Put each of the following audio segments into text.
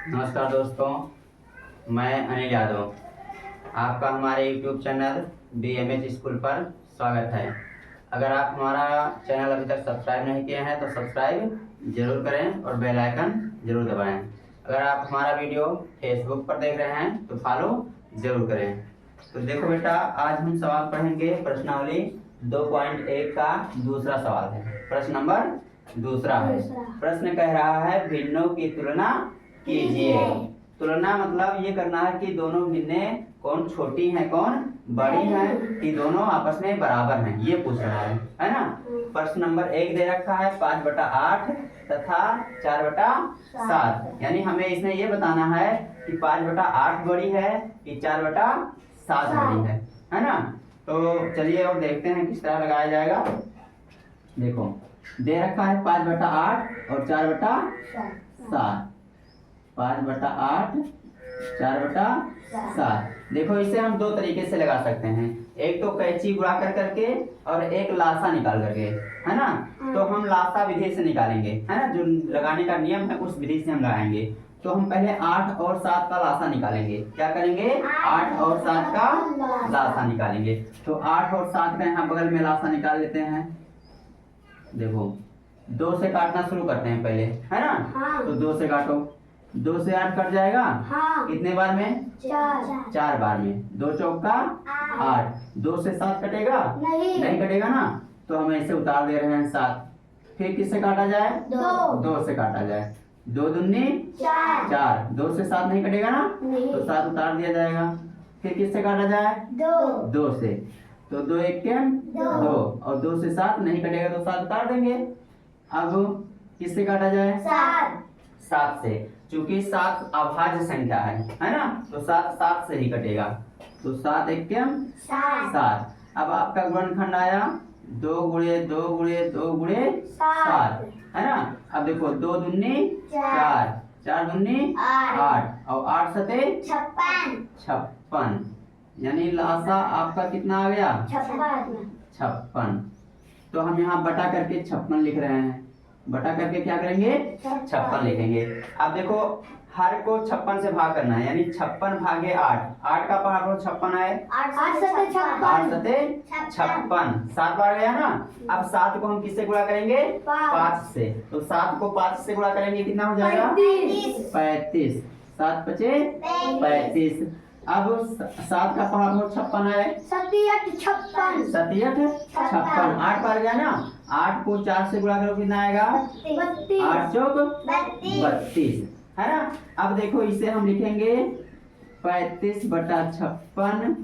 नमस्कार दोस्तों, मैं अनिल यादव। आपका हमारे YouTube चैनल BMH स्कूल पर स्वागत है। अगर आप हमारा चैनल अभी तक सब्सक्राइब नहीं किए हैं तो सब्सक्राइब जरूर करें और बेल आइकन जरूर दबाएं। अगर आप हमारा वीडियो फेसबुक पर देख रहे हैं तो फॉलो जरूर करें। तो देखो बेटा, आज हम सवाल पढ़ेंगे प्रश्नावली 2.1 का दूसरा सवाल है। प्रश्न नंबर दूसरा है। प्रश्न कह रहा है भिन्नों की तुलना कीजिए। तुलना मतलब ये करना है कि दोनों भिन्नें कौन छोटी हैं कौन बड़ी हैं कि दोनों आपस में बराबर हैं, ये पूछ रहा है ना। प्रश्न नंबर 1 दे रखा है 5/8 तथा 4/7। यानी हमें इसमें ये बताना है कि 5/8 बड़ी है कि 4/7 बड़ी है ना। तो चलिए अब देखते हैं किस तरह लगाया जाएगा। देखो दे रखा है 5/8 और 4/7। 5/8 4/7। देखो इसे हम दो तरीके से लगा सकते हैं, एक तो कैंची बुला कर करके और एक लासा निकाल करके, है ना। तो हम लासा विधि से निकालेंगे, है ना, जो लगाने का नियम है उस विधि से हम लगाएंगे। तो हम पहले 8 और 7 का लासा निकालेंगे। क्या करेंगे? 8 और 7 का लासा निकालेंगे। तो 8 और 7 का यहाँ बगल में लासा निकाल लेते हैं। देखो 2 से काटना शुरू करते हैं पहले, है ना। तो 2 से काटो, 2 से 8 कट जाएगा। कितने बार में? 4 बार में। 2 चौका 8। 2 से 7 कटेगा? नहीं कटेगा ना। तो हम ऐसे उतार दे रहे हैं 7। फिर किससे काटा जाए? 2 से काटा जाए। 2 दूनी 4। 2 से 7 नहीं कटेगा ना, तो 7 उतार दिया जाएगा। फिर किससे काटा जाए? 2 से। तो 2 1 2 और 2 से 7 नहीं कटेगा तो 7 उतार देंगे। अब किससे काटा जाए? 7 से। चूंकि 7 अभाज्य संख्या है ना, तो 7 से ही कटेगा। तो 7 1 7। अब आपका गुणनखंड आया 2 गुणे 2 गुणे 2 गुणे 7, है ना। अब देखो 2 दूनी 4, 4 दूनी 8 और 8 सते 56। यानी लासा आपका कितना आ गया? 56। तो हम यहाँ बटा करके 56 लिख रहे हैं। बटा करके क्या करेंगे? 56 लिखेंगे। अब देखो हर को 56 से भाग करना है, यानी 56 भागे 8। 8 का पहाड़ 56 है। 8 सते 56। 7 बार गया ना। अब 7 को हम किससे गुणा करेंगे? 5 से। तो 7 को 5 से गुणा करेंगे कितना हो जाएगा? 35। 7 5 35। अब 7 का पहाड़ 56 है। 56। 8 बार गया ना। 8 को 4 से गुणा करो कितना आएगा? 8 चौक 32, है ना। अब देखो इसे हम लिखेंगे 35/56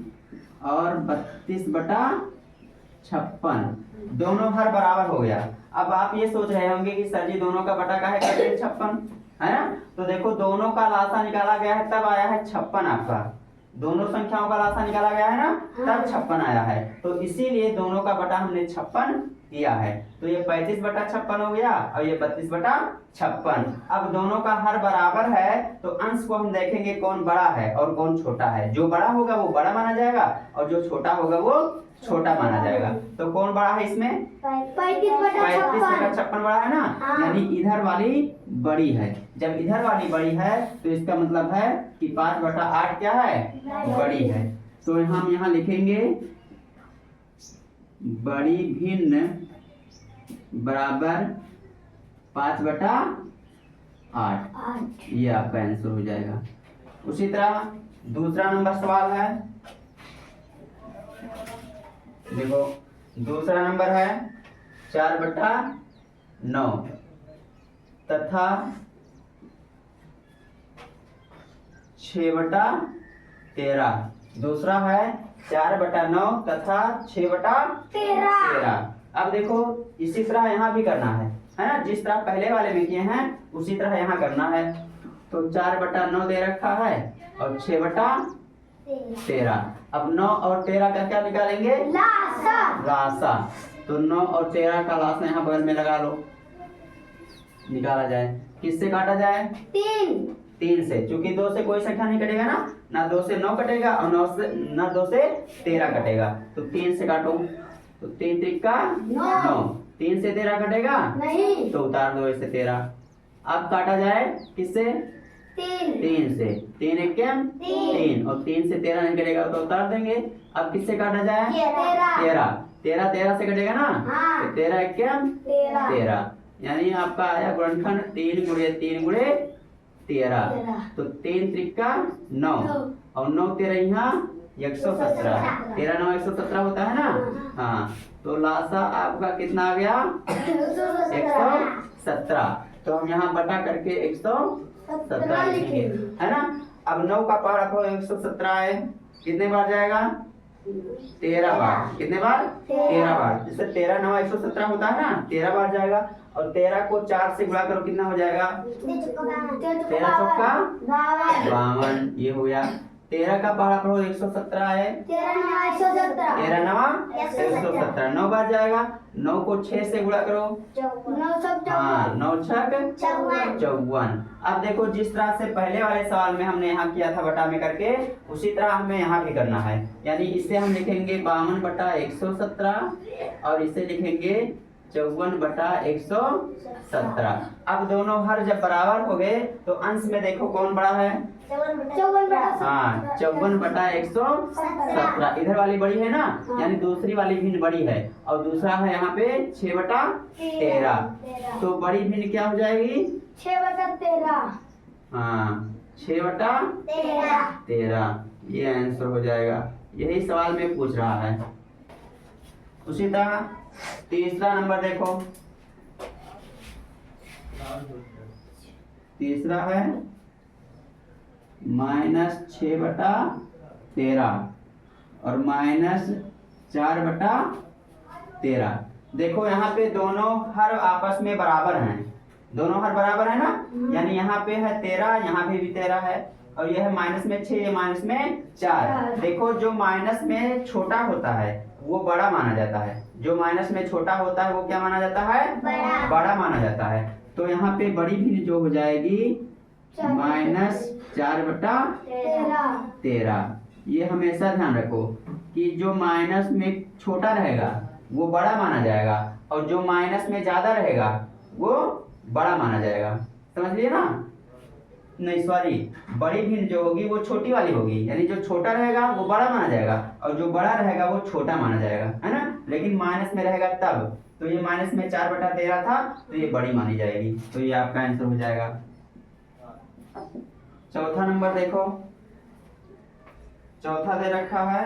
और 32/56। दोनों हर बराबर हो गया। अब आप ये सोच रहे होंगे कि सर जी दोनों का बटा का है 56, है ना। तो देखो दोनों का लासा निकाला गया है तब आया है 56। आपका दोनों संख्याओं का लासा निकाला गया है ना, तब 56 आया है। तो इसीलिए दोनों का बटा हमने 56 किया है। तो ये 35/56 हो गया और ये 32/56। अब दोनों का हर बराबर है तो अंश को हम देखेंगे कौन बड़ा है और कौन छोटा है। जो बड़ा होगा वो बड़ा माना जाएगा और जो छोटा होगा वो छोटा माना जाएगा। तो कौन बड़ा है इसमें? 35/56 बड़ा है ना, यानी इधर वाली बड़ी है। जब इधर वाली बड़ी है तो इसका मतलब है कि 5/8 क्या है? बड़ी है। तो हम यहाँ लिखेंगे बड़ी भिन्न बराबर 5/8। ये आपका आंसर हो जाएगा। उसी तरह दूसरा नंबर सवाल है। देखो दूसरा नंबर है 4/9 तथा 6/13। दूसरा है 4/9 तथा 6/13। अब देखो इसी तरह यहाँ भी करना है ना। जिस तरह पहले वाले में किए हैं उसी तरह यहाँ करना है। तो 4/9 दे रखा है और 6/13। अब 9 और 13 का क्या निकालेंगे? लासा। तो 9 और 13 का लासा यहाँ बगल में लगा लो, निकाला जाए। किससे काटा जाए? 3 से। चूंकि 2 से कोई संख्या नहीं कटेगा ना 2 से 9 कटेगा और 2 से 13 कटेगा। तो 3 से काटो। तो 3 त्रिका 9। 3 से 13 कटेगा नहीं, तो उतार दो इसे 13। अब काटा जाए किससे? तीन से, 3 एक कैम 3, और 3 से 13 नहीं कटेगा तो उतार देंगे। अब किससे काटा जाए? 13 से कटेगा ना, तो 13 एक कैम 13, यानी आपका आया गुणनखंड 3 गुणे 3 गुणे 13, तो 3 त्रिका 9, और 9 13 यहाँ 117, 13 9 117 होता है ना। हाँ, तो लासा आपका कितना आ गया? 117। तो हम यहाँ बटा करके 117 लिखेंगे, है ना। अब 9 का पावर रखो 117 है, कितने बार जाएगा? 13 बार। कितने बार? 13 बार। जैसे 13 9 117 होता है ना, 13 बार जाएगा। और 13 को 4 से गुणा करो, कितना हो जाएगा? 13 चौका 52, ये हो गया। 13 का पहाड़ा पढ़ो 117 है, 13 नवा 117, 9 बार जाएगा। 9 को 6 से गुणा करो, हाँ 9 छक 54। अब देखो जिस तरह से पहले वाले सवाल में हमने यहाँ किया था बटा में करके, उसी तरह हमें यहाँ भी करना है। यानी इसे हम लिखेंगे 52 बटा 117, और इसे लिखेंगे 54 बटा 117। अब दोनों हर जब बराबर हो गए तो अंश में देखो कौन बड़ा है? हाँ 54 बटा 117। इधर वाली बड़ी है ना, यानी दूसरी वाली भिन्न बड़ी है, और दूसरा है यहाँ पे 6 बटा 13। तो बड़ी भिन्न क्या हो जाएगी? 6 बटा 13। हाँ 6 बटा 13, ये आंसर हो जाएगा। यही सवाल में पूछ रहा है। उसी तरह तीसरा नंबर देखो, तीसरा है -6 बटा 13 और -4 बटा 13। देखो यहाँ पे दोनों हर आपस में बराबर हैं, दोनों हर बराबर है ना, यानी यहाँ पे है 13, यहाँ पे भी 13 है, और यह है माइनस में 6, ये माइनस में 4। देखो जो माइनस में छोटा होता है वो बड़ा माना जाता है, जो माइनस में छोटा होता है वो क्या माना जाता है? बड़ा माना जाता है। तो यहाँ पे बड़ी भिन्न जो हो जाएगी -4 बटा 13। ये हमेशा ध्यान रखो कि जो माइनस में छोटा रहेगा वो बड़ा माना जाएगा, और जो माइनस में ज्यादा रहेगा वो बड़ा माना जाएगा। समझ लिए ना? नहीं सॉरी, बड़ी भिन्न जो होगी वो छोटी वाली होगी, यानी जो छोटा रहेगा वो बड़ा माना जाएगा, और जो बड़ा रहेगा वो छोटा माना जाएगा, है ना। लेकिन माइनस में रहेगा तब, तो ये माइनस में 4 बटा 13 था, तो ये बड़ी मानी जाएगी। तो ये आपका आंसर हो जाएगा। चौथा नंबर देखो, चौथा दे रखा है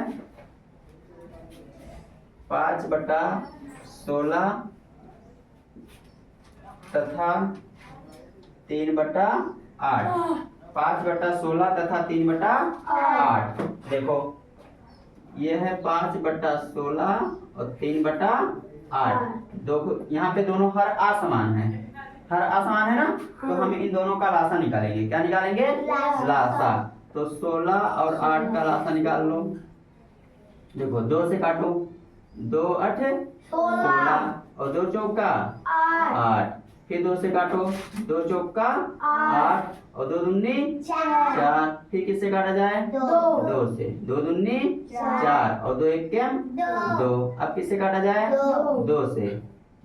5 बटा 16 तथा 3 बटा 8। 5 बटा 16 तथा 3 बटा 8। देखो ये है 5 बटा 16 और 3 बटा 8। दो यहाँ पे दोनों हर असमान है, हर असमान है ना, तो हम इन दोनों का लासा निकालेंगे। क्या निकालेंगे? लासा। तो 16 और 8 का लासा निकाल लो। देखो 2 से काटो, 2 8 16 और 2 चौका 8। फिर 2 से काटो, 2 चौका 8 और 2 दूनी 4। फिर किससे काटा जाए? 2 से, 2 दूनी 4 और 2 एक कैम 2। अब किससे काटा जाए? 2 से,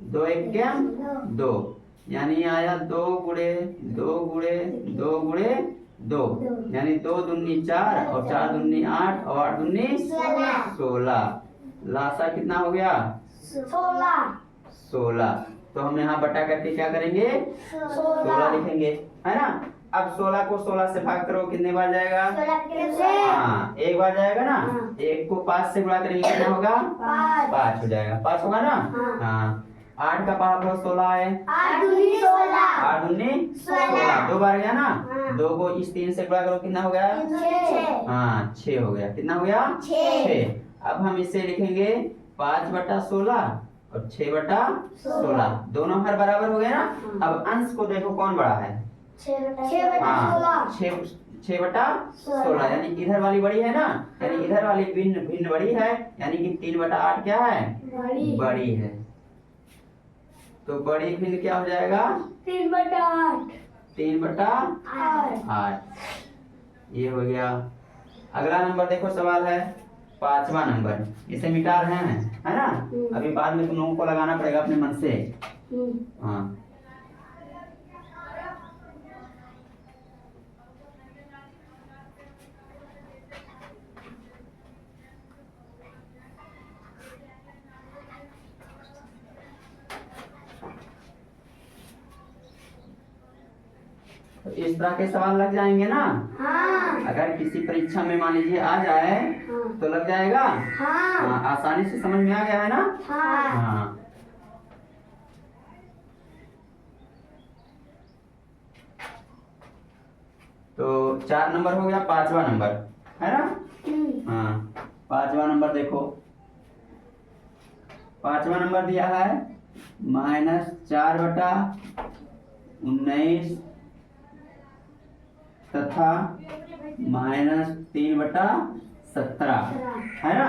2 एक कैम 2, यानी आया 2 गुणे 2 गुणे 2 गुणे 2, यानी 2 दूनी 4 और 4 दूनी 8 और 8 दूनी 16। लासा कितना हो गया? 16। तो हम यहाँ बटा करके क्या करेंगे? 16 लिखेंगे, है ना। अब 16 को 16 से भाग करो, कितने बार जाएगा? हाँ 1 बार जाएगा ना। 1 को 5 से गुणा करेंगे, कितना होगा? 5 हो जाएगा, 5 होगा ना। हाँ 8 का पहाड़ा 16 है, 8 दूनी 16, 2 बार गया ना। 2 को इस 3 से गुणा करो, कितना हो गया? हाँ 6 हो गया। कितना हो गया? 6। अब हम इसे लिखेंगे 5 बटा 16 और 6 बटा 16, दोनों हर बराबर हो गए ना। अब अंश को देखो कौन बड़ा है? 6 बटा 16, यानी इधर वाली बड़ी है ना, यानी इधर वाली भिन्न भिन्न बड़ी है, यानी कि 3 बटा 8 क्या है? बड़ी है। तो बड़ी भिन्न क्या हो जाएगा? 3 बटा 8। 3 बटा 8, ये हो गया। अगला नंबर देखो, सवाल है 5वां नंबर। इसे मिटा रहे हैं, है ना। अभी बाद में तुम लोगों को लगाना पड़ेगा अपने मन से। हाँ तो इस तरह के सवाल लग जाएंगे ना। हाँ अगर किसी परीक्षा में मान लीजिए आ जाए तो लग जाएगा। हाँ हाँ, आसानी से समझ में आ गया है ना। हाँ हाँ तो 4 नंबर हो गया। 5वां नंबर है ना। हाँ 5वां नंबर देखो। 5वां नंबर दिया है -4/19 तथा -3/17 है ना।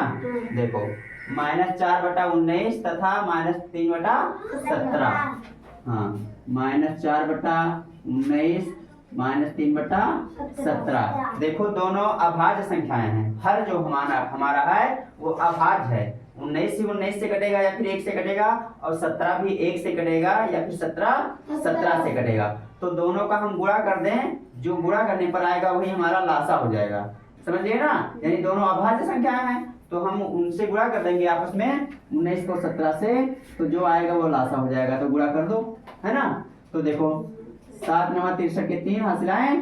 देखो -4/19 तथा -3/17। हाँ -4/19 -3/17। देखो दोनों अभाज्य संख्याएं हैं। हर जो हमारा है वो अभाज्य है। 19 ही 19 से कटेगा या फिर 1 से कटेगा, और 17 भी 1 से कटेगा या फिर 17 से कटेगा। तो दोनों का हम गुणा कर दें, जो गुणा करने पर आएगा वही हमारा लासा हो जाएगा। समझिए ना। यानी दोनों अभाज्य संख्याएं हैं तो हम उनसे गुणा कर देंगे आपस में 19 को 17 से, तो जो आएगा वो लासा हो जाएगा। तो गुणा कर दो, है ना। तो देखो 7 9 63 के 3 हासिलाएं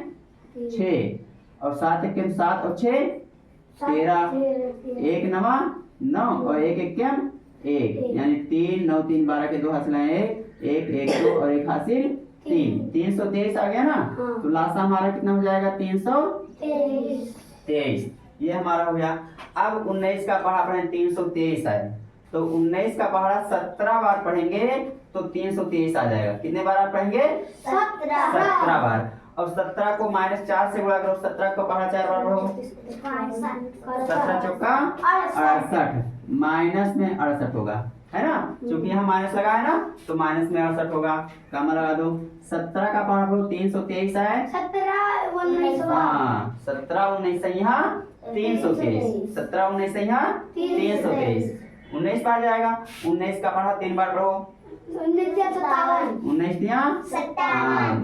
6, और 7 1 7 और 6 13, 1 9 9 और 1 1 1, यानी 3 9 3 12 के 2 हासिलाएं 1 1 2 और 1 हासिल 3, 323 आ गया ना। तो लासा हमारा कितना हो जाएगा 323। ये हमारा हो गया। अब 19 का पहाड़ा पढ़ें 323 है, तो 19 का पहाड़ा 17 बार पढ़ेंगे तो 323 आ जाएगा। कितने बार आप पढ़ेंगे? 17 बार। और 17 को -4 से गुणा करो। 17 का पहाड़ा 4 बार पढ़ो। 17 चौका 68, माइनस में 68 होगा, है ना। क्योंकि यहाँ माइनस लगा है ना, तो माइनस में 68 होगा। कामा लगा दो। 17 का पहाड़ा पढ़ो 323 है। 17 19 हाँ 17 19 से यहाँ 323, 17 19 से यहाँ 323, 19 बार जाएगा। 19 का पढ़ा 3 बार पढ़ो। 19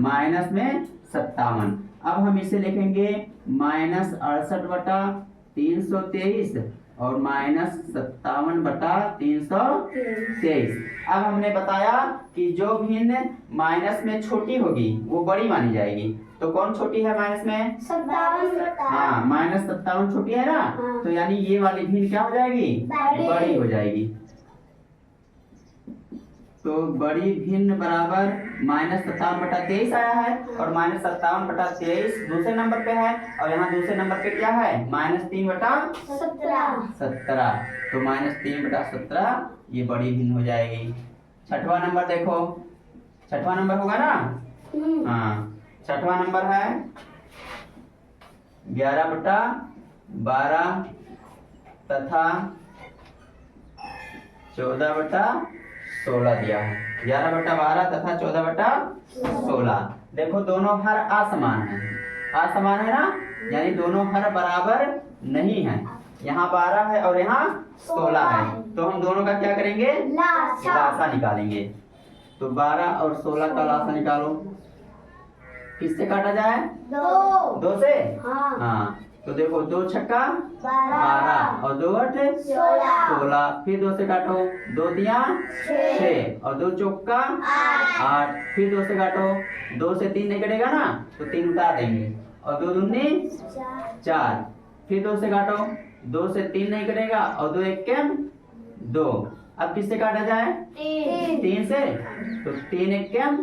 माइनस में 57। अब हम इसे लिखेंगे -68/323 और -57/323। अब हमने बताया कि जो भिन्न माइनस में छोटी होगी वो बड़ी मानी जाएगी। तो कौन छोटी है माइनस में? 57। हाँ -57 छोटी है ना। तो यानी ये वाली भिन्न क्या हो जाएगी? बड़ी हो जाएगी। तो बड़ी भिन्न बराबर -57/23 आया है, और -57/23 दूसरे नंबर पे है, और यहाँ दूसरे नंबर पे क्या है? -3/17। तो -3/17 ये बड़ी भिन्न हो जाएगी। 6वां नंबर देखो। 6वां नंबर होगा ना। हाँ 6वां नंबर है 11/12 तथा 14/16 दिया है। 11/12 तथा 14/16। देखो दोनों हर असमान है। असमान है ना, यानी दोनों हर बराबर नहीं है। यहाँ 12 है और यहाँ 16 है, तो हम दोनों का क्या करेंगे? लासा निकालेंगे। तो 12 और 16 का लासा निकालो। किससे काटा जाए? 2 से। हाँ तो देखो 2 छक्का 12 और 2 8 16। फिर 2 से काटो। 2 तिया 6 और 2 चौका 8। फिर 2 से काटो। 2 से 3 नहीं कटेगा ना, तो 3 उतार देंगे, और 2 दूनी 4। फिर 2 से काटो। 2 से 3 नहीं कटेगा, और 2 1 2। अब किससे काटा जाए? 3 से। तो 3 1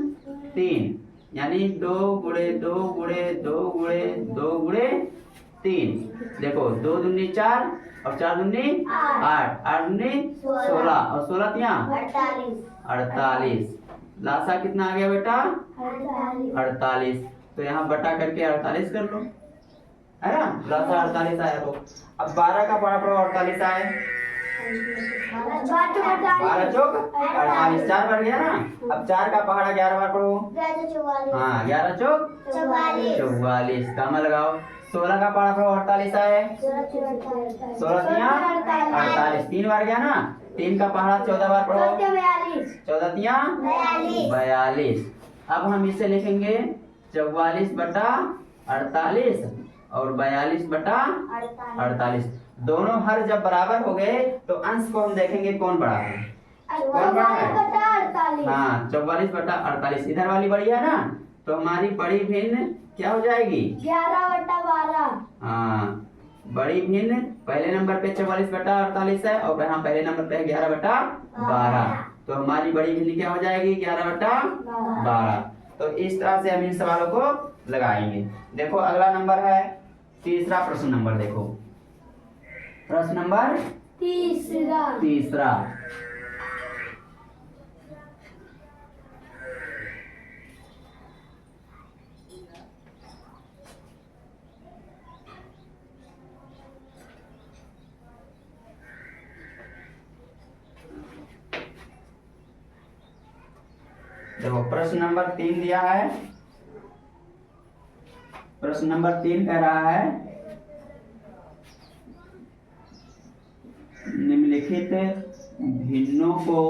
3, यानी 2 गुणे 2 गुणे 2 गुणे 2 गुणे 3। देखो 2 दूनी 4 और 4 दूनी 8, 8 दूनी 16 और 16 तिया 48। लासा कितना आ गया बेटा? 48। तो यहाँ बटा करके 48 कर लो, है ना। लासा 48 आया। तो अब 12 का पढ़ा पढ़ो 48 आए। 12 चौक 48, 4 बार गया ना। अब 4 का पहाड़ा 11 बार पढ़ो। हाँ 11 चौक 44। कामा लगाओ। 16 का पहाड़ा पढ़ो 48 आए। 16 तिया 48, 3 बार गया ना। 3 का पहाड़ा 14 बार पढ़ो। 14 तिया 42। अब हम इसे लिखेंगे 44/48 और 42/48। दोनों हर जब बराबर हो गए तो अंश को हम देखेंगे कौन बड़ा है। कौन बड़ा है? हाँ 44/48। इधर वाली बड़ी है ना, तो हमारी बड़ी भिन्न क्या हो जाएगी? 11/12। हाँ, बड़ी भिन्न पहले नंबर पे 44/48 है और यहाँ पहले नंबर पे है 11/12। तो हमारी बड़ी भिन्न क्या हो जाएगी? 11/12। तो इस तरह से हम इन सवालों को लगाएंगे। देखो अगला नंबर है तीसरा प्रश्न नंबर। देखो प्रश्न नंबर तीसरा। देखो प्रश्न नंबर 3 दिया है। प्रश्न नंबर 3 कह रहा है निम्नलिखित भिन्नों को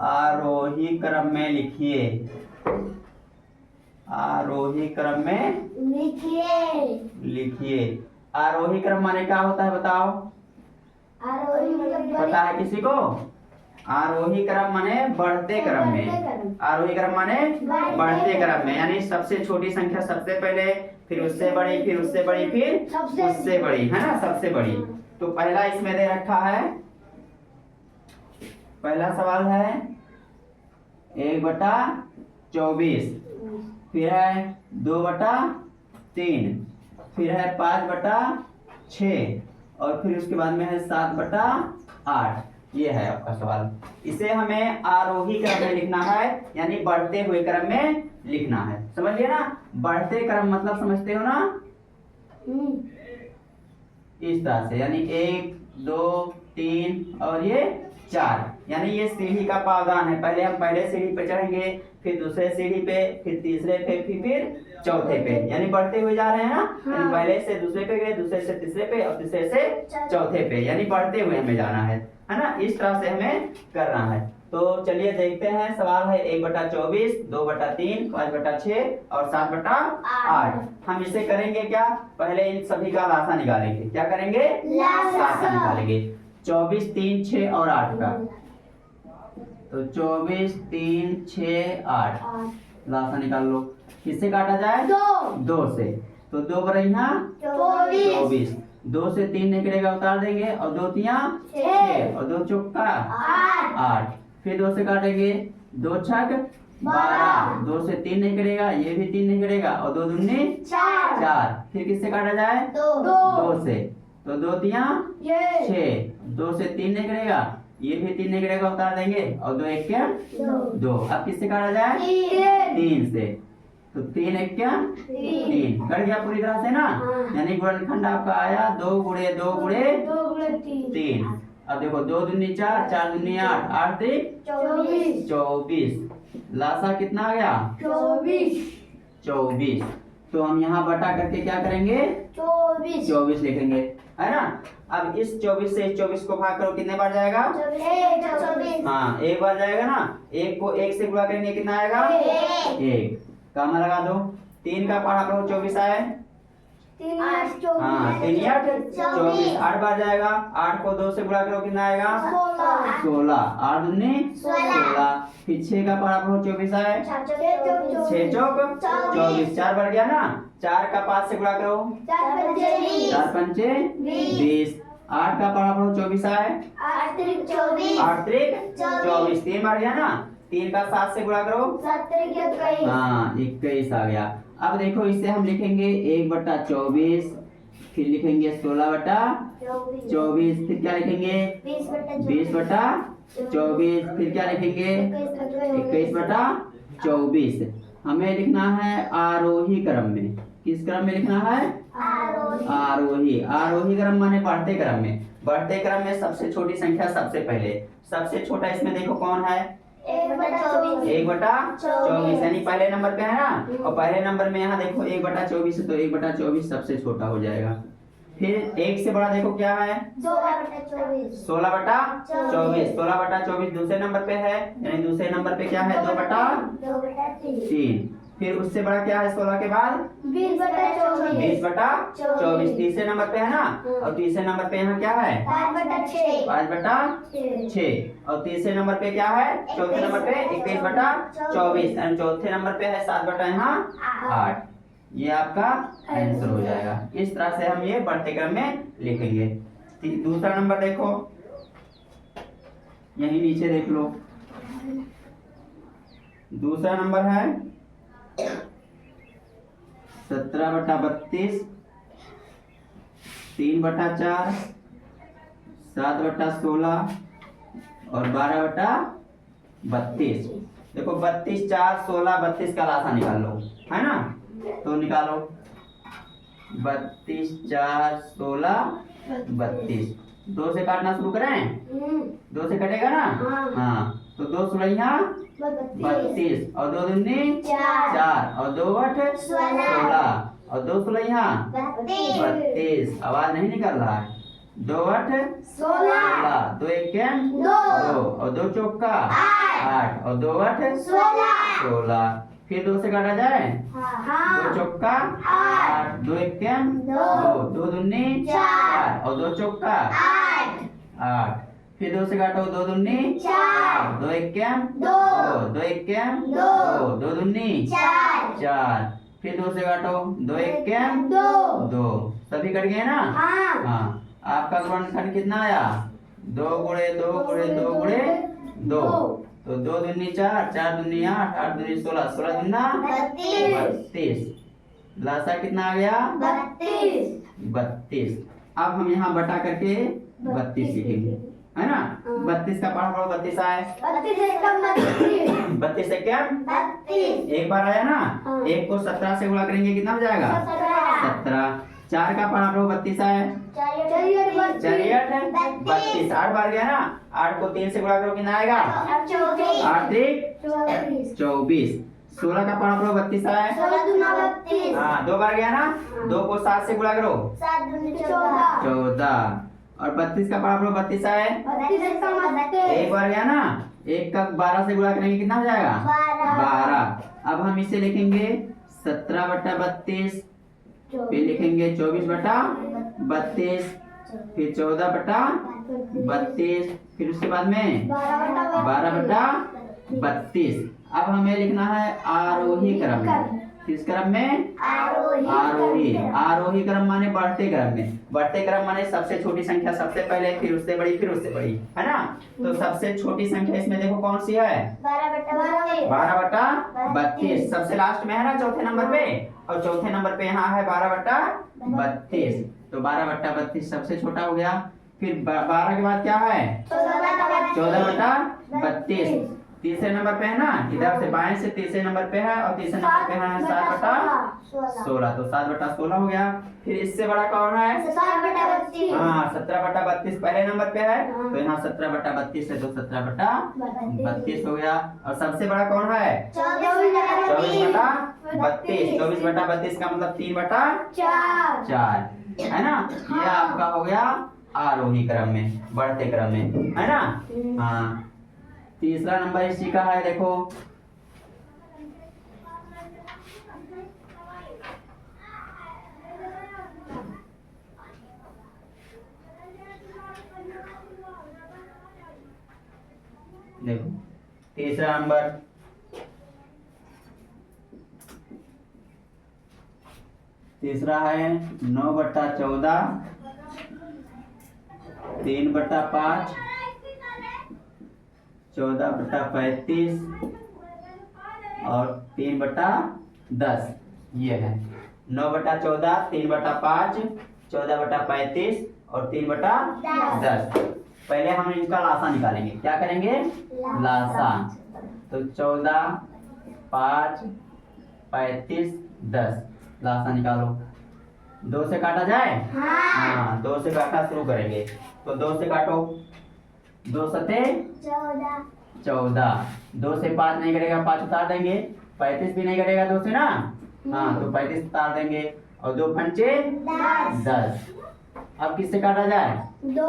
आरोही क्रम में लिखिए। आरोही क्रम में लिखिए। आरोही क्रम माने क्या होता है बताओ? आरोही मतलब पता है किसी को? आरोही क्रम माने बढ़ते क्रम में। आरोही क्रम माने बढ़ते क्रम में, यानी सबसे छोटी संख्या सबसे पहले, फिर उससे बड़ी, फिर उससे बड़ी, फिर उससे बड़ी, है ना, सबसे बड़ी। तो पहला इसमें दे रखा है, पहला सवाल है 1/24, फिर है 2/3, फिर है 5/6 और फिर उसके बाद में है 7/8। ये है आपका सवाल। इसे हमें आरोही क्रम में लिखना है, यानी बढ़ते हुए क्रम में लिखना है। समझ लिया ना? बढ़ते क्रम मतलब समझते हो ना? इस तरह से, यानी 1 2 3 और ये 4, यानी ये सीढ़ी का पावदान है। पहले हम पहले सीढ़ी पे चढ़ेंगे, फिर दूसरे सीढ़ी पे, फिर तीसरे पे, फिर चौथे पे, यानी बढ़ते हुए जा रहे हैं ना। यानी पहले से दूसरे पे गए, दूसरे से तीसरे पे और तीसरे से चौथे पे, यानी बढ़ते हुए हमें जाना है ना। इस तरह से हमें करना है। तो चलिए देखते हैं। सवाल है 1/24, 2/3, 5/6 और 7/8। हम इसे करेंगे क्या? पहले इन सभी का लासा निकालेंगे। क्या करेंगे? लासा निकालेंगे। 24, 3, 6 और 8 का। तो 24, 3, 6, 8 लासा निकाल लो। किससे काटा जाए? 2 से। तो 2 बरैया 24। 2 से 3 निकलेगा, उतार देंगे, और 2 तिया 6 और 2 चौका 8। फिर 2 से काटेंगे, 2 छक 12। 2 से 3 निकलेगा, ये भी 3 निकलेगा, और 2 दूनी 4। फिर किससे काटा जाए? 2 से। तो 2 तिया 6। 2 से 3 निकलेगा, ये भी 3 निकलेगा, उतार देंगे, और 2 एक क्या 2। अब किससे काटा जाए? 3 से। तो 3 एक क्या 3 कट गया पूरी तरह से ना। यानी गुणनखंड आपका आया 2 गुणे 2 गुणे 3। अब देखो 2 दूनी 4, 4 दूनी 8, 8 3 24। लासा कितना आ गया? 24। तो हम यहाँ बटा करके क्या करेंगे? 24 लिखेंगे, है ना। अब इस 24 से इस 24 को भाग करो, कितने बार जाएगा? 1 हाँ, एक बार जाएगा ना। 1 को 1 से गुणा करेंगे, कितना आएगा? 1। कामा लगा दो। 3 का पढ़ा करो, 24 आए। 3 8 हाँ, 3 8 24, 8 बार जाएगा। 8 को 2 से गुणा करो, कितना आएगा? 16। 8 दूनी 16। फिर 6 का पढ़ा करो, 24 आए। 6 चौक 24, 4 बार गया ना। 4 का 5 से गुणा करो, 4 पंचे 20। 8 का पढ़ा करो, 24 आए। 8 त्रिक 24, 3 बार गया ना। 3 का 7 से गुणा करो, 21। हाँ 21 आ गया। अब देखो इसे हम लिखेंगे 1/24, फिर लिखेंगे 16/24, फिर क्या लिखेंगे? 20/24, फिर क्या लिखेंगे? 21/24। हमें लिखना है आरोही क्रम में। किस क्रम में लिखना है? आरोही। आरोही क्रम माने बढ़ते क्रम में। बढ़ते क्रम में सबसे छोटी संख्या सबसे पहले। सबसे छोटा इसमें देखो कौन है? 1/24, यानी पहले नंबर पे है ना। और पहले नंबर में यहाँ देखो 1/24 है, तो 1/24 सबसे छोटा हो जाएगा। फिर 1 से बड़ा देखो क्या है? 16/24। 16/24 दूसरे नंबर पे है, यानी दूसरे नंबर पे क्या है? 2/3। फिर उससे बड़ा क्या है 16 के बाद 20/24 20/24 तीसरे नंबर पे है ना। और तीसरे नंबर पे यहाँ क्या है 5/6 5/6 और तीसरे नंबर पे क्या है चौथे नंबर पे 21/24 और चौथे नंबर पे है 7 यहाँ 8। ये आपका आंसर हो जाएगा। इस तरह से हम ये बढ़ते क्रम में लिखेंगे। दूसरा नंबर देखो, यही नीचे देख लो। दूसरा नंबर है 17/32 3/4 7/16 और 12/32। देखो 32 4 16 32 का लासा निकाल लो, है ना। तो निकालो 32 4 16 32। 2 से काटना शुरू करें, 2 से कटेगा ना। हाँ तो 2 सुलैया 32 और 2 दूनी 4 और 2 8 16 और 2 सुलैया 32। आवाज नहीं निकल रहा है। 2 8 16 2 1 2 और 2 चौका 8 और 2 8 16। फिर 2 से काटा जाए 2 चौका 8 2 1 2 दूनी 4 और 2 चौका 8। फिर 2 से काटो 2 दूनी 4 2 1 2 2 1 2 दूनी 4। फिर 2 से काटो 2 1 2। सभी कट गए ना। हाँ आपका गुणनखंड कितना आया 2 गुणे 2 गुणे 2 गुणे 2। तो 2 दूनी 4 4 दूनी 8 8 दूनी 16 16 दूना 32। लासा कितना आ गया 32। अब हम यहाँ बटा करके 32 लिखेंगे, है ना। 32 का पढ़ा 32 आए 32 से क्या 1 बार आया ना। 1 को 17 से गुणा करेंगे कितना हो जाएगा 17। 4 का पढ़ा 32 आए 4 32 8 बार गया ना। 8 को 3 से गुणा करो कितना आएगा 8 24। 16 का पढ़ा 32 आए 2 बार गया ना। 2 को 7 से गुणा करो 14 और 32 का पढ़ा 32 आए 1 बार गया ना। 1 का 12 से गुणा करेंगे कितना हो जाएगा 12। अब हम इसे लिखेंगे 17/32 फिर लिखेंगे 24/32 फिर 14/32 फिर उसके बाद में 12/32। अब हमें लिखना है आरोही क्रम में। किस क्रम में आरोही क्रम माने बढ़ते क्रम में। बढ़ते क्रम माने सबसे छोटी संख्या सबसे पहले फिर उससे बड़ी फिर उससे बड़ी, है ना। तो सबसे छोटी संख्या इसमें देखो कौन सी है 12/32 सबसे लास्ट में है ना चौथे नंबर पे। और चौथे नंबर पे यहाँ है 12/32। तो 12/32 सबसे छोटा हो गया। फिर 12 के बाद क्या है 14/32 तीसरे नंबर पे है ना। इधर से बाएं से तीसरे नंबर पे है और तीसरे नंबर पे है 7/16। तो 7/16 हो गया। फिर इससे बड़ा कौन है 17/32 पहले नंबर पे है। तो यहाँ 17/32 है तो 17/32 हो गया। और सबसे बड़ा कौन है 24/32। 24/32 का मतलब 3/4 है ना। ये आपका हो गया आरोही क्रम में बढ़ते क्रम में, है ना। हाँ तीसरा नंबर इसी का है देखो तीसरा नंबर तीसरा है 9/14 3/5 14/35 और 3/10। ये है 9/14 3/5 14/35 और 3/10। पहले हम इनका लासा निकालेंगे। क्या करेंगे लासा। तो 14 5 35 10 लासा निकालो। 2 से काटा जाए हाँ 2 से काटना शुरू करेंगे। तो 2 से काटो 2 सते 14 2 से 5 नहीं करेगा 5 उतार देंगे। 35 भी नहीं करेगा 2 से ना। हाँ तो 35 उतार देंगे और 2 पंचे 10 अब किससे काटा जाए? 2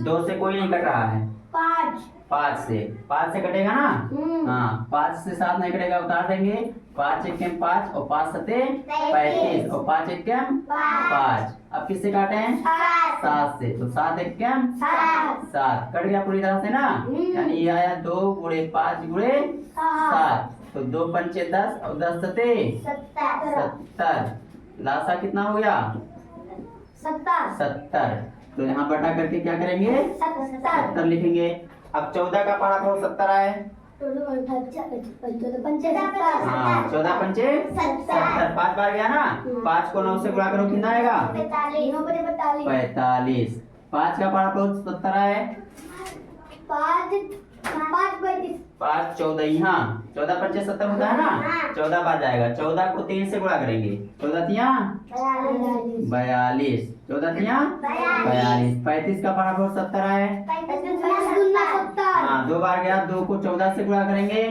2 से कोई नहीं कट रहा है। 5 5 से कटेगा ना? हाँ, 5 से 7 नहीं कटेगा, उतार देंगे। 5 एकम 5 और 5 सते 35 और 5 एकम 5। अब किससे काटे हैं? 7 से, तो 7 एकम 7 कट गया पूरी तरह से ना। यानी ये आया 2 गुणे 5 गुणे 7, तो 2 पंचे 10 और 10 सते 70। लासा कितना हो गया? 70। तो यहाँ बटा करके क्या करेंगे? 70 लिखेंगे। अब 14 का पराक्रम 70 आए। हाँ, 14 पंचे 70, 5 बार गया ना। 5 को 9 से गुणा करो, कितना आएगा? 45। 5 का पराक्रम 70 आए। 5 14, यहाँ 14 पंचे 70 होता है ना। 14 बार जाएगा। 14 को 3 से गुणा करेंगे। 14 तिया 42, 14 तिया 42। 35 का पराक्रम 70 आए। हाँ, 2 बार गया। 2 को 14 से गुणा करेंगे।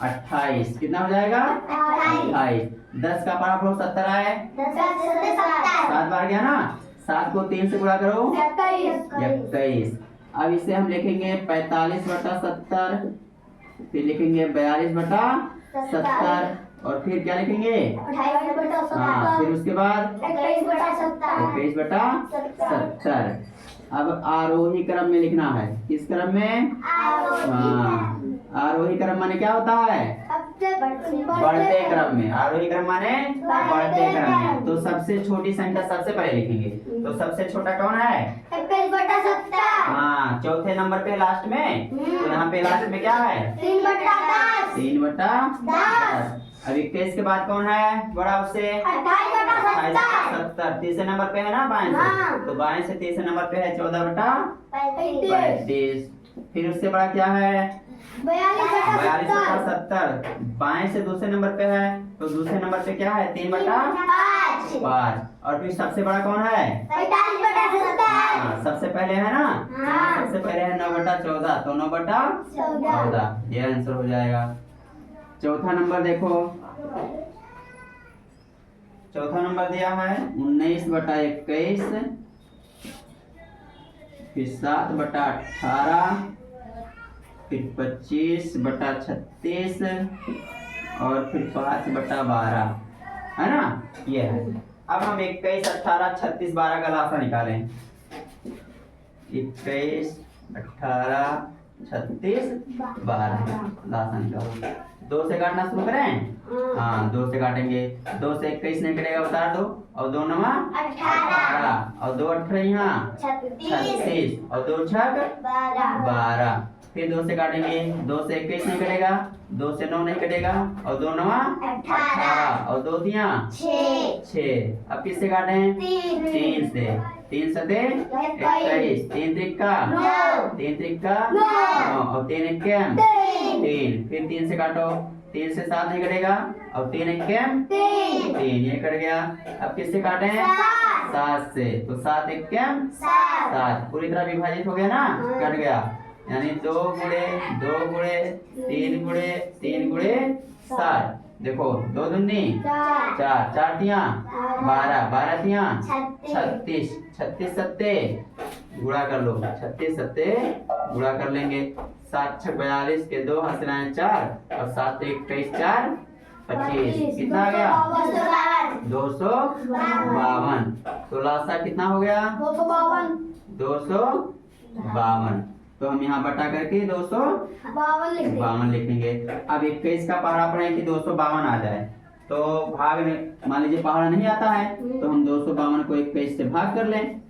28, कितना हो जाएगा? 28। 10 का पराक्रम 70 आए। 7 बार गया ना। 7 को 3 से गुणा करो, 21। अब इसे हम लिखेंगे 45/70, फिर लिखेंगे 42/70 और फिर क्या लिखेंगे? हाँ, फिर उसके बाद 21/70। अब आरोही क्रम में लिखना है। किस क्रम में? हाँ, आरोही क्रम माने क्या होता है? बढ़ते क्रम में। आरोही क्रम माने बढ़ते क्रम में। तो सबसे छोटी संख्या सबसे पहले लिखेंगे। तो सबसे छोटा कौन है? 21/70। हाँ, चौथे नंबर पे लास्ट में। तो यहाँ पे लास्ट में क्या है? 3/10। 3/10। अब 21 के बाद कौन है बड़ा उससे? 28/70। तीसरे नंबर पे है ना बाएं से। तो बाएं से तीसरे नंबर पे है 14/35। फिर उससे बड़ा क्या है? 42/70। बाएं से दूसरे नंबर पे है, तो दूसरे नंबर पे क्या है? 3/5। और फिर सबसे बड़ा कौन है? 45/70। सबसे पहले है ना। सबसे पहले है 9/14, तो 9/14 ये आंसर हो जाएगा। चौथा नंबर देखो। चौथा नंबर दिया है 19/21, फिर 7/18, फिर 25/36 और फिर 5/12 है ना। ये है। अब हम 21, 18, 36, 12 का लासा निकालें। 21, 18, 36, 12 लासा निकालो। 2 से काटना शुरू करें। हाँ, 2 से काटेंगे। 2 से 21 नहीं कटेगा, बता दो। और 2 9 18 और 2 18 यहाँ 36 और 2 6 12। फिर 2 से काटेंगे। 2 से 21 नहीं कटेगा, 2 से 9 नहीं कटेगा और 2 9 18 और 2 तिया 6। अब किससे काटें? 3 से। 3 सते 21, 3 त्रिका 3 त्रिका 9 और 3 एकम 3। फिर 3 से काटो। 3 से 7 नहीं कटेगा और 3 एकम 3, ये कट गया। अब किससे काटें? 7 से। तो 7 एकम 7 पूरी तरह विभाजित हो गया ना, कट गया। यानी 2 गुणे 2 गुणे 3 गुणे 3 गुणे 7। देखो 2 दूनी 4, 4 तिया 12, 12 तिया 36, 36 सत्ते गुणा कर लो। 36 सत्ते गुणा कर लेंगे। 7 6 42 के 2 हाथ से लाए 4 और 7 21 4 25। कितना आ गया? 252। तो लासा कितना हो गया? 252। तो हम यहाँ बटा करके 252 लिखेंगे। अब 21 का पहाड़ा पढ़े कि 252 आ जाए, तो भाग मान लीजिए पहाड़ा नहीं आता है, तो हम 252 को 21 से भाग कर लें,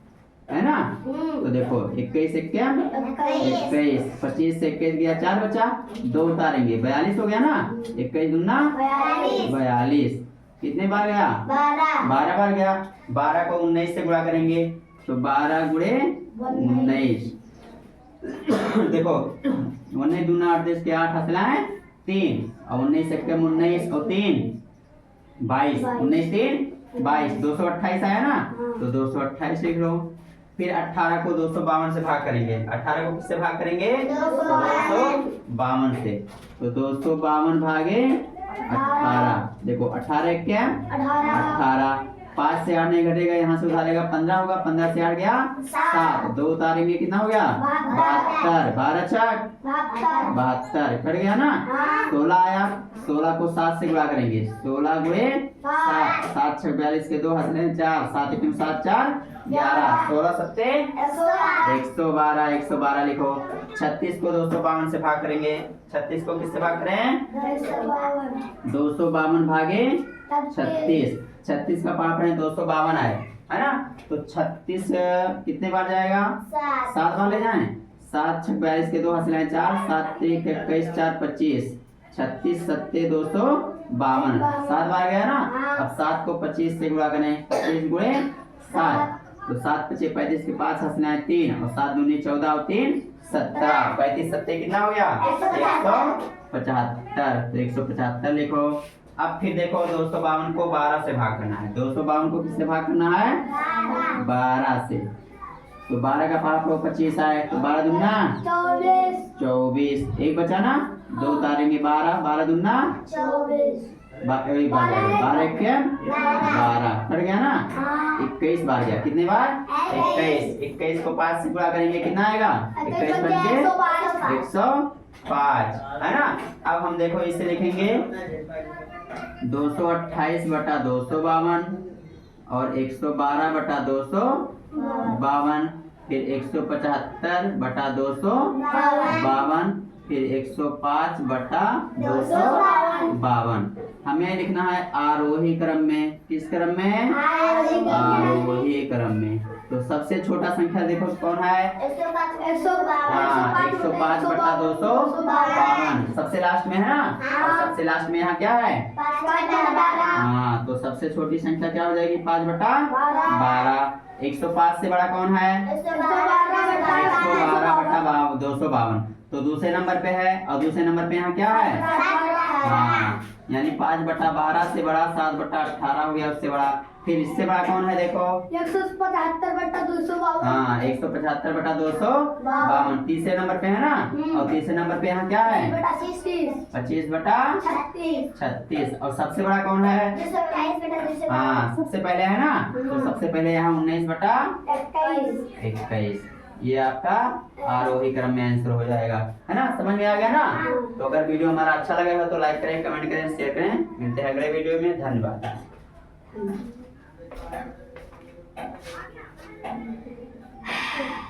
है ना। तो देखो 21 एकम 21, 25 से 21 गया 4 बचा, 2 उतारेंगे 42 हो गया ना। 21 दूना 42। कितने बार गया? 12 बार गया। 12 को 19 से गुणा करेंगे, तो 12 गुणे 19। देखो 19 दूना 38 के 8 हसलाएं 3 और 19 एकम 19 और 3 22, 19 3 22, 228 आया ना, तो 228 लिख लो। फिर 18 को 252 से भाग करेंगे। 18 को किससे भाग करेंगे? 252 से। तो 252 भागे 18। देखो 18 क्या? 18। 5 से 8 नहीं घटेगा, यहाँ से उठा लेगा 15 होगा, 15 से 8 गया 7, 2 उतारेंगे कितना हो गया 72, 12 छक 72 कट गया ना। 16 आया, 16 को 7 से गुणा करेंगे, 16 गुणे 7, 7 छक 42 के 2 हंसने 4, 7 1 7 4 11, 16 सत्ते 112, 112 लिखो। 36 को 252 से भाग करेंगे, 36 को किससे भाग करें 252 भागे 36, 36 का पाठ है 252 आए है ना। तो 36 कितने बार जाएगा 7 बार ले जाएं, 7 छक 42 के 2 हंसने 4, 7 1 21 4 25, 36 सत्ते 252, 7 बार गया ना। अब 7 को 25 से गुणा करें, 25 गुणे 7, तो 7 25 35 के 5 हंसना है 3, और 7 दूनी 14 और 3 17, 35 सत्ते कितना हो गया 175, तो 175 लिखो। अब फिर देखो 252 को 12 से भाग करना है, 252 को किससे भाग करना है 12 से, तो 12 का पाँच 25 आए, तो 12 दूना 24, एक बचा ना, 2 उतारेंगे 12, 12 दूना 12 के 12 कट गया ना। 21 बार गया, कितने बार 21, 21 को 5 से गुणा करेंगे कितना आएगा 21 पंचे 105 है ना। अब हम देखो इसे लिखेंगे 228 बटा 252 और 112 बटा 252, फिर 175 बटा 252, फिर 105 बटा 252। हमें लिखना है आरोही क्रम में, किस क्रम में आरोही क्रम में। तो सबसे छोटा संख्या देखो कौन है 105 बटा 252, सबसे लास्ट में है ना, और सबसे लास्ट में यहाँ क्या है हाँ, तो सबसे छोटी संख्या क्या हो जाएगी 5 बटा 12। 105 से बड़ा कौन है 112 बटा 252, तो दूसरे नंबर पे है, और दूसरे नंबर पे यहाँ क्या है हाँ, यानी 5 बटा 12 से बड़ा 7 बटा 18 हो गया उससे बड़ा। फिर इससे बड़ा कौन है देखो 175 बटा 252, हाँ 175 बटा 252 तीसरे नंबर पे है ना, और तीसरे नंबर पे यहाँ क्या है 25 बटा 36, और सबसे बड़ा कौन है हाँ सबसे पहले है ना, तो सबसे पहले यहाँ 19 बटा 21। ये आपका आरोही क्रम में आंसर हो जाएगा है ना, समझ में आ गया ना। तो अगर वीडियो हमारा अच्छा लगा तो लाइक करें, कमेंट करें, शेयर करें। मिलते हैं अगले वीडियो में, धन्यवाद।